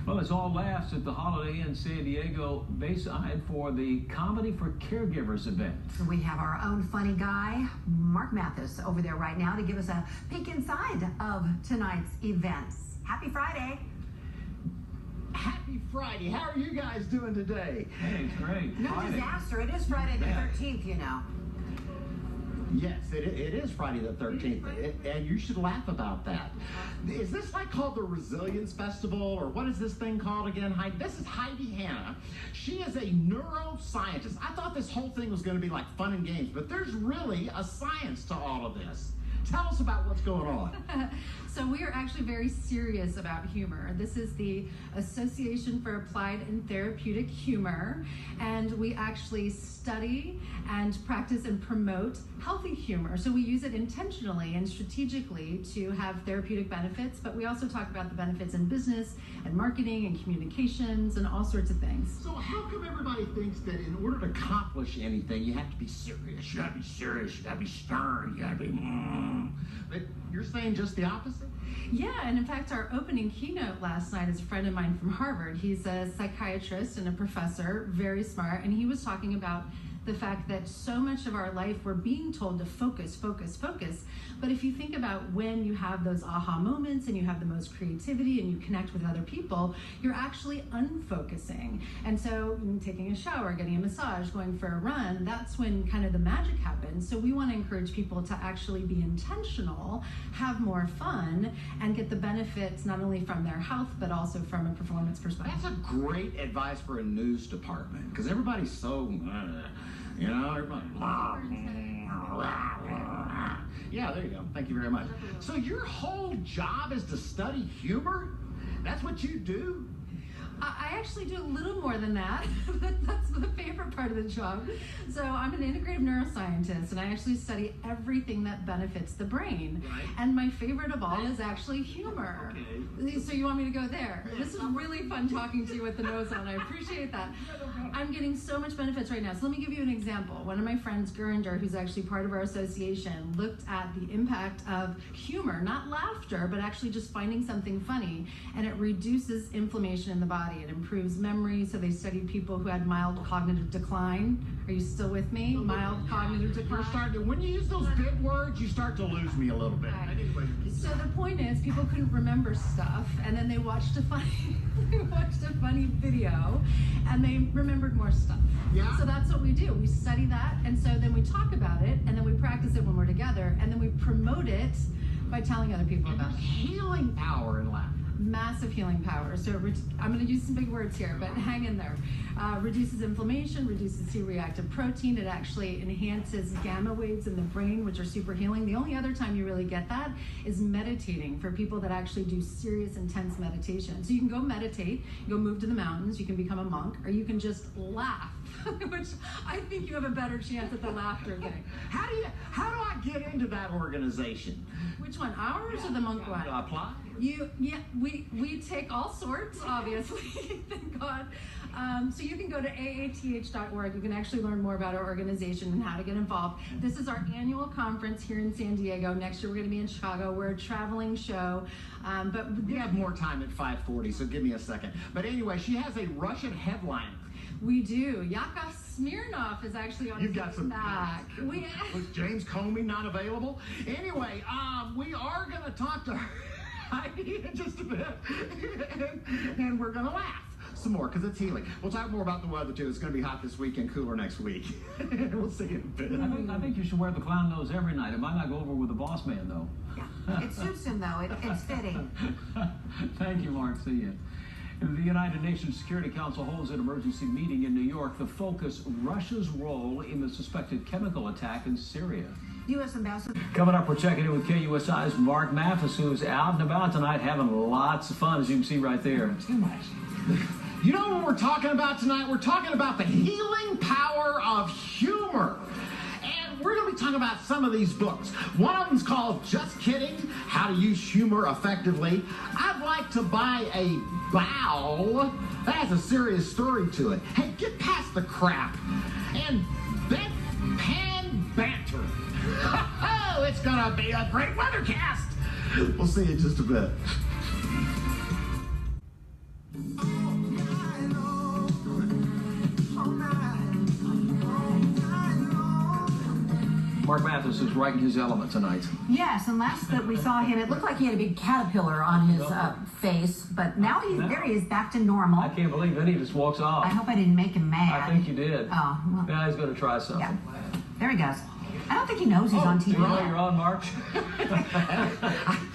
Well, it's all laughs at the Holiday Inn San Diego Bayside for the Comedy for Caregivers event. So we have our own funny guy, Mark Mathis, over there right now to give us a peek inside of tonight's events. Happy Friday. Happy Friday. How are you guys doing today? Hey, it's great. No Friday. disaster. It is Friday the 13th, you know. Yes, it is Friday the 13th, and you should laugh about that. Is this like called the Resilience Festival, or what is this thing called again, Heidi? This is Heidi Hanna. She is a neuroscientist. I thought this whole thing was going to be like fun and games, but there's really a science to all of this. Tell us about what's going on. So we are actually very serious about humor. This is the Association for Applied and Therapeutic Humor, and we actually study and practice and promote healthy humor. So we use it intentionally and strategically to have therapeutic benefits, but we also talk about the benefits in business and marketing and communications and all sorts of things. So how come everybody thinks that in order to accomplish anything, you have to be serious? You gotta be serious, you gotta be stern, you gotta be But you're saying just the opposite? Yeah, and in fact, our opening keynote last night is a friend of mine from Harvard. He's a psychiatrist and a professor, very smart, and he was talking about the fact that so much of our life we're being told to focus, focus, focus. But if you think about when you have those aha moments and you have the most creativity and you connect with other people, you're actually unfocusing. And so taking a shower, getting a massage, going for a run, that's when kind of the magic happens. So we want to encourage people to actually be intentional, have more fun, and get the benefits not only from their health, but also from a performance perspective. That's a great advice for a news department, because everybody's so, you know, everybody. Yeah, there you go. Thank you very much. So your whole job is to study humor? That's what you do? I actually do a little more than that. That's the favorite part of the job. So I'm an integrative neuroscientist, and I actually study everything that benefits the brain. Right. And my favorite of all is actually humor. Okay. So you want me to go there? This is really fun talking to you with the nose on. I appreciate that. I'm getting so much benefits right now. So let me give you an example. One of my friends, Gurinder, who's actually part of our association, looked at the impact of humor, not laughter, but actually just finding something funny, and it reduces inflammation in the body. It improves memory. So they studied people who had mild cognitive decline. Are you still with me? Mild cognitive decline. You're starting to, when you use those big words, you start to lose me a little bit. Right. So the point is, people couldn't remember stuff, and then they watched a funny video, and they remembered more stuff. Yeah. So that's what we do. We study that, and so then we talk about it, and then we practice it when we're together, and then we promote it by telling other people about it. Healing power in laughter. Massive healing power. So I'm going to use some big words here, but hang in there. Reduces inflammation, reduces C-reactive protein. It actually enhances gamma waves in the brain, which are super healing. The only other time you really get that is meditating, for people that actually do serious, intense meditation. So you can go meditate, go move to the mountains, you can become a monk, or you can just laugh, which I think you have a better chance at the laughter thing. How do I get into that organization? Which one, ours or the monk one? Apply? We take all sorts, obviously, thank God. So you can go to aath.org. You can actually learn more about our organization and how to get involved. This is our annual conference here in San Diego. Next year we're going to be in Chicago. We're a traveling show. But we have more time at 5:40, so give me a second. But anyway, she has a Russian headline. We do. Yakov Smirnoff is actually on his back. Was James Comey not available? Anyway, we are going to talk to her in just a bit, and we're going to laugh some more, because it's healing. We'll talk more about the weather, too. It's going to be hot this week and cooler next week. We'll see you in a bit. I think you should wear the clown nose every night. It might not go over with the boss man, though. Yeah, it suits him, though. It's fitting. Thank you, Mark. See you. The United Nations Security Council holds an emergency meeting in New York. The focus, Russia's role in the suspected chemical attack in Syria. U.S. Ambassador. Coming up, we're checking in with KUSI's Mark Mathis, who's out and about tonight having lots of fun, as you can see right there. You know what we're talking about tonight? We're talking about the healing power of humor. And we're going to be talking about some of these books. One of them's called Just Kidding, How to Use Humor Effectively. I'd like to buy a bowl that has a serious story to it. Hey, get past the crap and pan banter. Oh, it's going to be a great weathercast. We'll see you in just a bit. Mark Mathis is right in his element tonight. Yes, and last that we saw him, it looked like he had a big caterpillar on his face, but now there he is back to normal. I can't believe it. He just walks off. I hope I didn't make him mad. I think you did. Oh, well. Now he's going to try something. Yeah. There he goes. I don't think he knows he's on TV. You're on, Mark.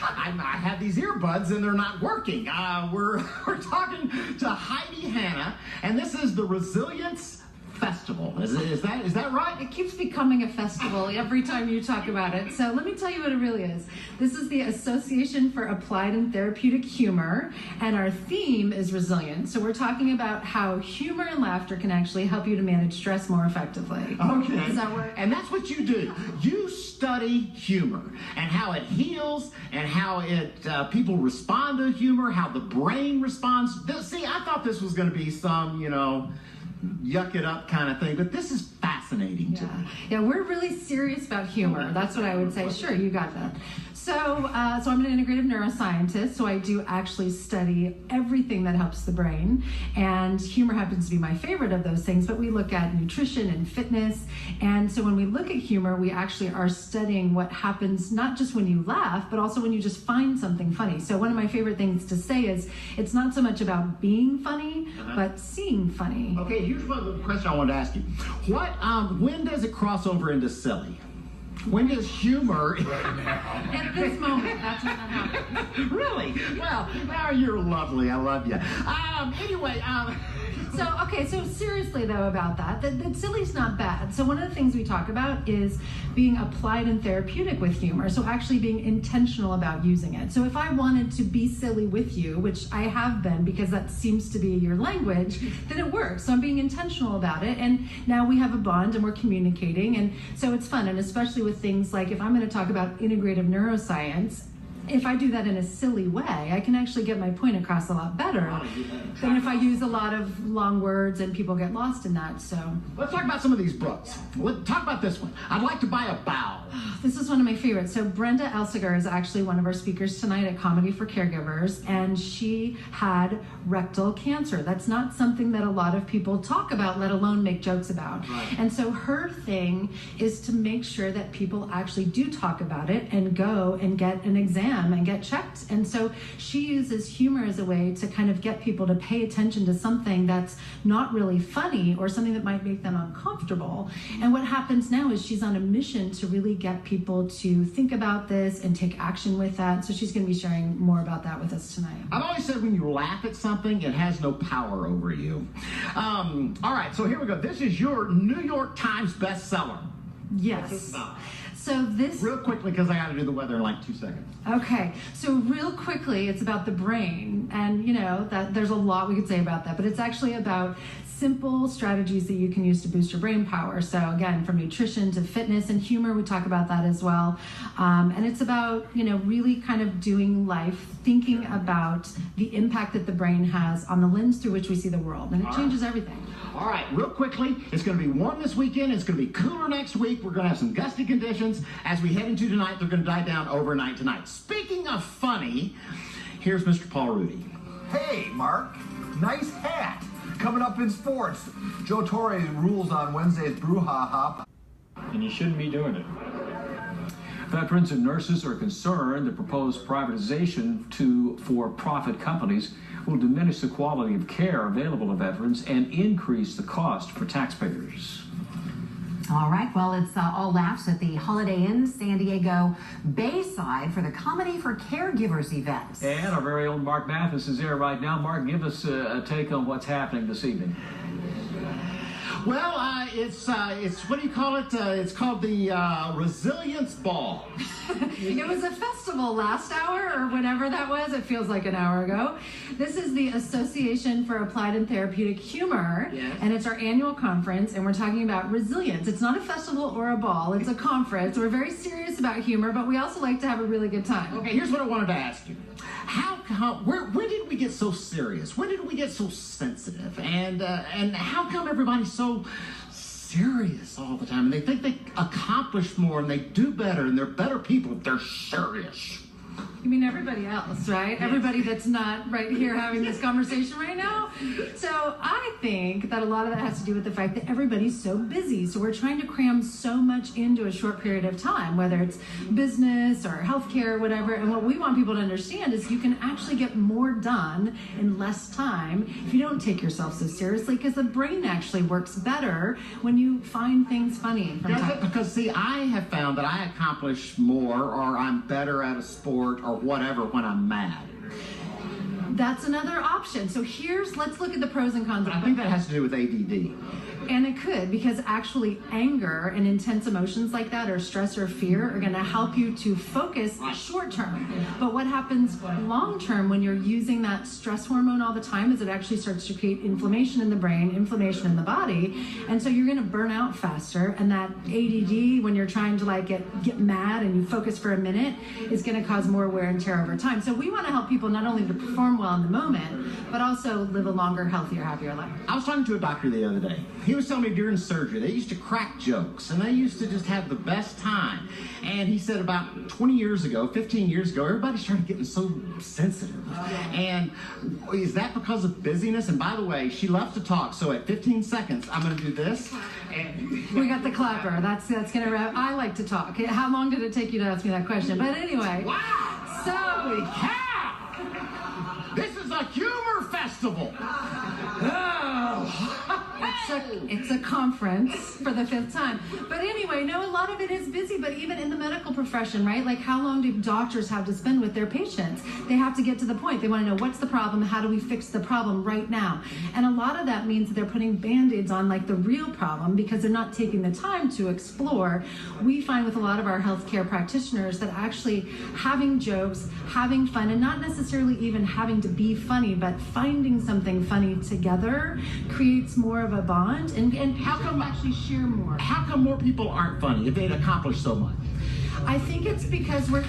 I have these earbuds and they're not working. We're talking to Heidi Hanna, and this is the Resilience Festival. Is that right? It keeps becoming a festival every time you talk about it. So let me tell you what it really is. This is the Association for Applied and Therapeutic Humor, and our theme is resilience. So we're talking about how humor and laughter can actually help you to manage stress more effectively. Okay. Does that work? And that's what you do. You study humor and how it heals and how people respond to humor, how the brain responds. See, I thought this was going to be some, yuck it up kind of thing, but this is fascinating to me. Yeah, we're really serious about humor. That's what I would say. Sure, you got that. So I'm an integrative neuroscientist, so I do actually study everything that helps the brain, and humor happens to be my favorite of those things, but we look at nutrition and fitness, and so when we look at humor, we actually are studying what happens not just when you laugh, but also when you just find something funny. So one of my favorite things to say is, it's not so much about being funny, but seeing funny. Okay, here's one question I wanted to ask you. When does it cross over into silly? When does humor... At this moment, that's when that happens. Really? Well, now you're lovely. I love you. Anyway, So seriously though about that silly's not bad. So one of the things we talk about is being applied and therapeutic with humor. So actually being intentional about using it. So if I wanted to be silly with you, which I have been because that seems to be your language, then it works. So I'm being intentional about it. And now we have a bond and we're communicating. And so it's fun. And especially with things like if I'm going to talk about integrative neuroscience, if I do that in a silly way, I can actually get my point across a lot better than if I use a lot of long words and people get lost in that. So let's talk about some of these books. Let's talk about this one. I'd like to buy a bowel. This is one of my favorites. So Brenda Elsiger is actually one of our speakers tonight at Comedy for Caregivers, and she had rectal cancer. That's not something that a lot of people talk about, let alone make jokes about. Right. And so her thing is to make sure that people actually do talk about it and go and get an exam and get checked. And so she uses humor as a way to kind of get people to pay attention to something that's not really funny or something that might make them uncomfortable. And what happens now is she's on a mission to really get people to think about this and take action with that. So she's going to be sharing more about that with us tonight. I've always said when you laugh at something, it has no power over you. All right, so here we go. This is your New York Times bestseller. Yes. What's this about? So this... Real quickly, because I got to do the weather in like 2 seconds. Okay, so real quickly, it's about the brain. And, that there's a lot we could say about that, but it's actually about simple strategies that you can use to boost your brain power. So again, from nutrition to fitness and humor, we talk about that as well. And it's about, really kind of doing life, thinking about the impact that the brain has on the lens through which we see the world. And it changes everything. All right, real quickly, it's going to be warm this weekend. It's going to be cooler next week. We're going to have some gusty conditions. As we head into tonight, they're going to die down overnight tonight. Speaking of funny, here's Mr. Paul Rudy. Hey, Mark. Nice hat. Coming up in sports, Joe Torre rules on Wednesday's brouhaha. And you shouldn't be doing it. Veterans and nurses are concerned the proposed privatization to for-profit companies will diminish the quality of care available to veterans and increase the cost for taxpayers. All right, well, it's all laughs at the Holiday Inn San Diego Bayside for the Comedy for Caregivers event. And our very own Mark Mathis is there right now. Mark, give us a take on what's happening this evening. Well, it's what do you call it? It's called the Resilience Ball. It was a festival last hour or whenever that was. It feels like an hour ago. This is the Association for Applied and Therapeutic Humor, yes. And it's our annual conference, and we're talking about resilience. It's not a festival or a ball. It's a conference. We're very serious about humor, but we also like to have a really good time. Okay, here's what I wanted to ask you. When did we get so serious? When did we get so sensitive? And how come everybody's so serious all the time? And they think they accomplish more and they do better and they're better people if they're serious. You mean everybody else, right? Yes. Everybody that's not right here having this conversation right now. So I think that a lot of that has to do with the fact that everybody's so busy. So we're trying to cram so much into a short period of time, whether it's business or healthcare or whatever. And what we want people to understand is you can actually get more done in less time if you don't take yourself so seriously, because the brain actually works better when you find things funny. Because see, I have found that I accomplish more, or I'm better at a sport or whatever when I'm mad. That's another option. So let's look at the pros and cons. But I think that has to do with ADD. And it could, because actually anger and intense emotions like that, or stress or fear, are going to help you to focus short term. But what happens long term when you're using that stress hormone all the time is it actually starts to create inflammation in the brain, inflammation in the body, and so you're going to burn out faster. And that ADD, when you're trying to like get mad and you focus for a minute, is going to cause more wear and tear over time. So we want to help people not only to perform well in the moment, but also live a longer, healthier, happier life. I was talking to a doctor the other day. He was telling me during surgery, they used to crack jokes, and they used to just have the best time. And he said about 20 years ago, 15 years ago, everybody started getting so sensitive. And is that because of busyness? And by the way, she loves to talk, so at 15 seconds, I'm going to do this. And we got the clapper. That's going to wrap. I like to talk. How long did it take you to ask me that question? But anyway. Wow! So, holy cow! This is a humor festival. Oh. It's a conference for the 5th time. But anyway, no, a lot of it is busy, but even in the medical profession, right? Like, how long do doctors have to spend with their patients? They have to get to the point. They want to know, what's the problem? How do we fix the problem right now? And a lot of that means that they're putting Band-Aids on, like, the real problem, because they're not taking the time to explore. We find with a lot of our healthcare practitioners that actually having jokes, having fun, and not necessarily even having to be funny, but finding something funny together creates more of a bond, and how come actually share more? How come more people aren't funny if they'd accomplished so much? I think it's because you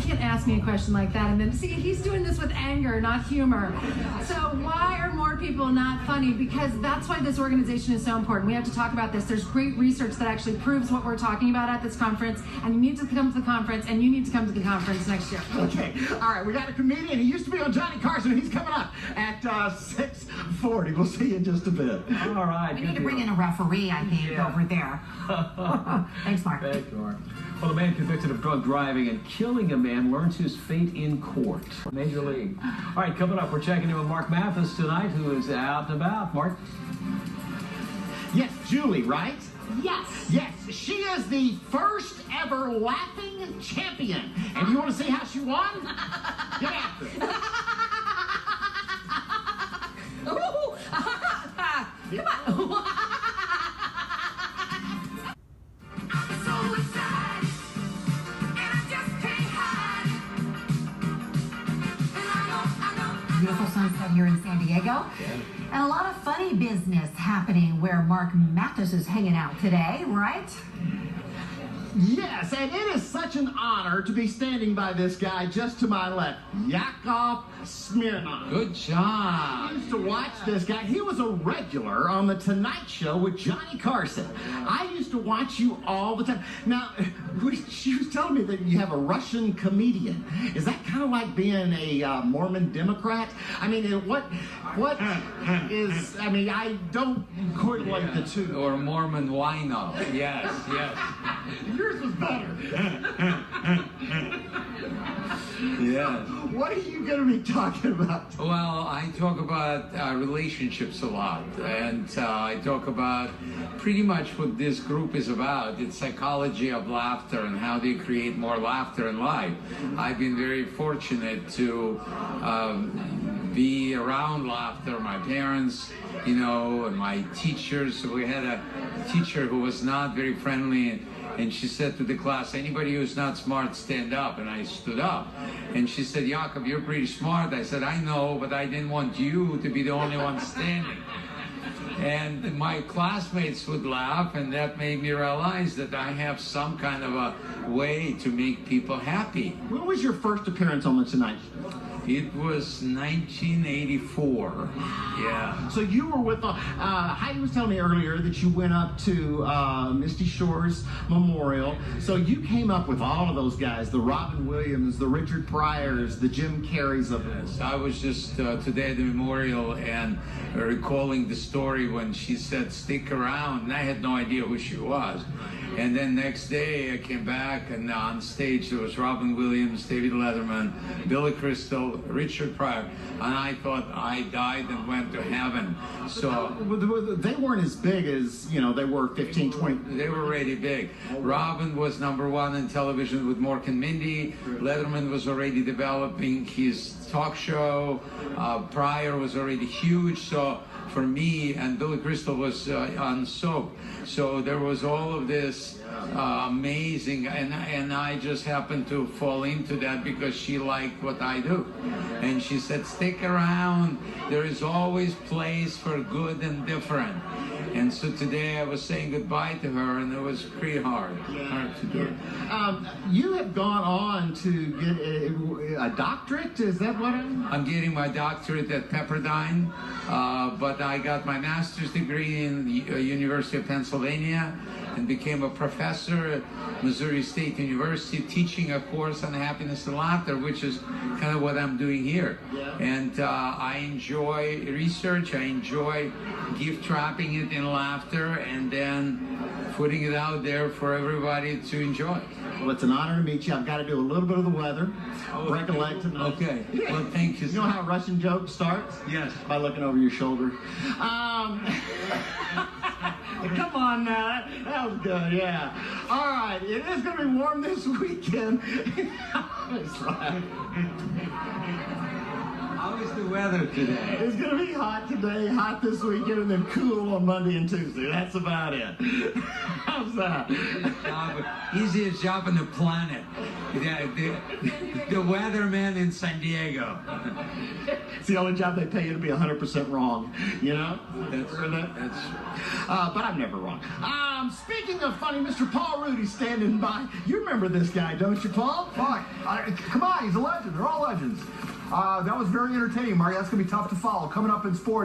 can't ask me a question like that and then, see, he's doing this with anger, not humor. So why are more people not funny? Because that's why this organization is so important. We have to talk about this. There's great research that actually proves what we're talking about at this conference, and you need to come to the conference, and you need to come to the conference next year. Okay, all right, we got a comedian. He used to be on Johnny Carson. He's coming up at 6:40. We'll see you in just a bit. All right. We need to bring in a referee, I think, over there. Thanks, Mark. Thank you, Mark. Well, a man convicted of drunk driving and killing a man learns his fate in court. Major League. All right, coming up, we're checking in with Mark Mathis tonight, who is out and about. Mark? Yes, Julie, right? Yes. Yes, she is the first ever laughing champion. And you want to see how she won? Get after it. Come on. Beautiful sunset here in San Diego. Yeah. And a lot of funny business happening where Mark Mathis is hanging out today, right? Yes, and it is such an honor to be standing by this guy just to my left, Yakov Smirnoff. Good job. I used to watch this guy. He was a regular on The Tonight Show with Johnny Carson. I used to watch you all the time. Now, she was telling me that you have a Russian comedian. Is that kind of like being a Mormon Democrat? I mean, what is, I mean, I don't correlate the two. Or Mormon wino. Yes, yes. Yours was better. Yeah. What are you going to be talking about? Well, I talk about relationships a lot, and I talk about pretty much what this group is about. It's psychology of laughter and how do you create more laughter in life. I've been very fortunate to be around laughter. My parents, you know, and my teachers. We had a teacher who was not very friendly, and she said to the class, anybody who's not smart, stand up. And I stood up. And she said, Yakov, you're pretty smart. I said, I know, but I didn't want you to be the only one standing. And my classmates would laugh, and that made me realize that I have some kind of a way to make people happy. When was your first appearance on The Tonight Show? It was 1984. Yeah. So you were with Heidi was telling me earlier that you went up to Misty Shores Memorial. So you came up with all of those guys, the Robin Williams, the Richard Pryors, the Jim Carreys of it. Yes, I was just today at the memorial and recalling the story when she said, "Stick around," and I had no idea who she was. And then next day I came back, and on stage there was Robin Williams, David Letterman, Billy Crystal, Richard Pryor, and I thought I died and went to heaven. So they weren't as big as, they were 15, 20. they were already big. Robin was #1 in television with Mork and Mindy. Letterman was already developing his talk show. Pryor was already huge. So for me, and Billy Crystal was on soap. So there was all of this amazing, and I just happened to fall into that because she liked what I do. And she said, "Stick around. There is always place for good and different." And so today I was saying goodbye to her, and it was pretty hard to do. You have gone on to get a doctorate, is that what I'm getting my doctorate at Pepperdine, but I got my master's degree in the University of Pennsylvania and became a professor at Missouri State University, teaching a course on happiness and laughter, which is kind of what I'm doing here. And I enjoy research, I enjoy gift wrapping it in laughter and then putting it out there for everybody to enjoy. Well, it's an honor to meet you. I've got to do a little bit of the weather. Recollect tonight. Okay. Well, thank you. You know how a Russian joke starts? Yes. By looking over your shoulder. Come on now. That was good, yeah. All right. It is going to be warm this weekend. How is the weather today? It's going to be hot today, hot this weekend, and then cool on Monday and Tuesday. That's about it. How's that? Easiest job on the planet. The weatherman in San Diego. It's the only job they pay you to be 100% wrong, That's but I'm never wrong. Speaking of funny, Mr. Paul Rudy standing by. You remember this guy, don't you, Paul? Fuck. Come on, he's a legend. They're all legends. That was very entertaining, Mark. That's going to be tough to follow. Coming up in sports.